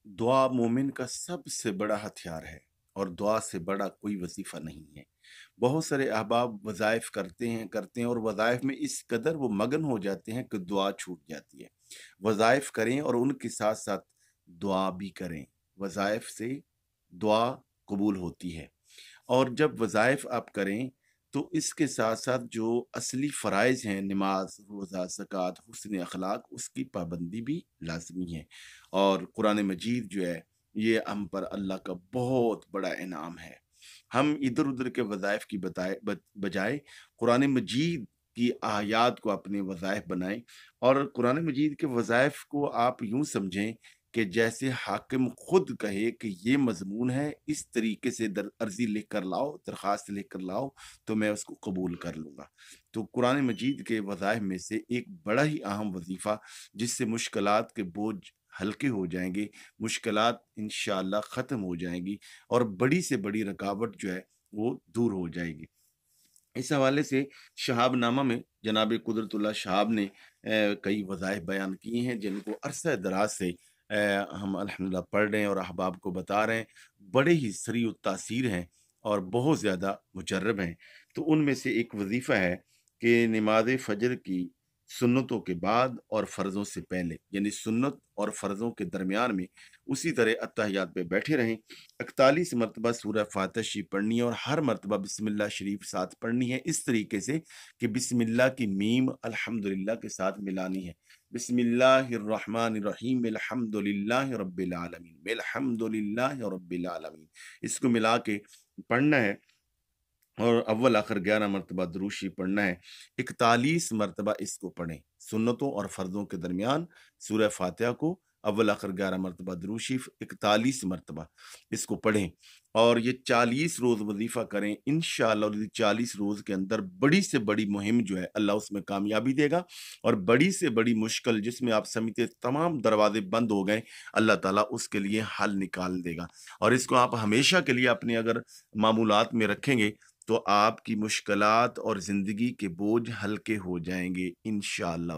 दुआ मोमिन का सबसे बड़ा हथियार है और दुआ से बड़ा कोई वजीफा नहीं है। बहुत सारे अहबाब वज़ाइफ करते हैं और वज़ाइफ में इस कदर वो मगन हो जाते हैं कि दुआ छूट जाती है। वज़ाइफ करें और उनके साथ-साथ दुआ भी करें। वज़ाइफ से दुआ कबूल होती है। और जब वज़ाइफ आप करें, तो इसके साथ-साथ जो असली फ़राइज़ हैं, नमाज़, रोज़ा, ज़कात, हुस्न अख़लाक, उसकी पाबंदी भी लाज़मी है। और कुरान मजीद जो है, ये हम पर अल्लाह का बहुत बड़ा इनाम है। हम इधर-उधर के वज़ाइफ की बजाय कुरान मजीद की आयात को अपने वज़ाइफ बनाएँ और कुरान मजीद के वज़ाइफ को आप यूँ समझें कि जैसे हाकिम खुद कहे कि ये मज़मून है, इस तरीके से अर्ज़ी लिख कर लाओ, दरख़्वास्त लिख कर लाओ, तो मैं उसको कबूल कर लूँगा। तो कुरान मजीद के वज़ाइफ में से एक बड़ा ही अहम वज़ीफ़ा, जिससे मुश्किलात के बोझ हल्के हो जाएँगे, मुश्किलात इंशाअल्लाह ख़त्म हो जाएँगी और बड़ी से बड़ी रुकावट जो है, वो दूर हो जाएगी। इस हवाले से शहाबनामा में जनाब कुदरतुल्लाह शहाब ने कई वज़ाइफ बयान किए हैं, जिनको अरसा दराज से हम अल्हम्दुलिल्लाह पढ़ रहे हैं और अहबाब को बता रहे हैं। बड़े ही सरी व तासीर हैं और बहुत ज़्यादा मुजर्रब हैं। तो उनमें से एक वज़ीफ़ा है कि नमाज़ फ़जर की सुन्नतों के बाद और फ़र्ज़ों से पहले, यानी सुन्नत और फ़र्ज़ों के दरमियान में उसी तरह अत्तहियात पे बैठे रहें। 41 मरतबा सूरह फ़ातिहा शरीफ पढ़नी है और हर मरतबा बिस्मिल्लाह शरीफ साथ पढ़नी है, इस तरीके से कि बिस्मिल्लाह की मीम अल्हम्दुलिल्लाह के साथ मिलानी है। बिस्मिल्लाहिर्रहमानिर्रहीम अल्हम्दुलिल्लाहि रब्बिल आलमीन अल्हम्दुलिल्लाहि रब्बिल आलमीन, इसको मिला के पढ़ना है और अव्वल आखिर 11 मरतबा दुरूद शरीफ पढ़ना है। 41 मरतबा इसको पढ़ें। सुन्नतों और फ़र्ज़ों के दरमियान सूरह फ़ातिहा को अव्वल आखिर 11 मरतबा दुरूद शरीफ 41 मरतबा इसको पढ़ें और ये 40 रोज़ वज़ीफ़ा करें इंशाअल्लाह। और ये 40 रोज़ के अंदर बड़ी से बड़ी मुहिम जो है, अल्लाह उसमें कामयाबी देगा और बड़ी से बड़ी मुश्किल जिसमें आप समझते तमाम दरवाज़े बंद हो गए, अल्लाह ताला उसके लिए हल निकाल देगा। और इसको आप हमेशा के लिए अपने अगर मामूलात में रखेंगे, तो आपकी मुश्किलात और ज़िंदगी के बोझ हल्के हो जाएँगे इंशाअल्लाह।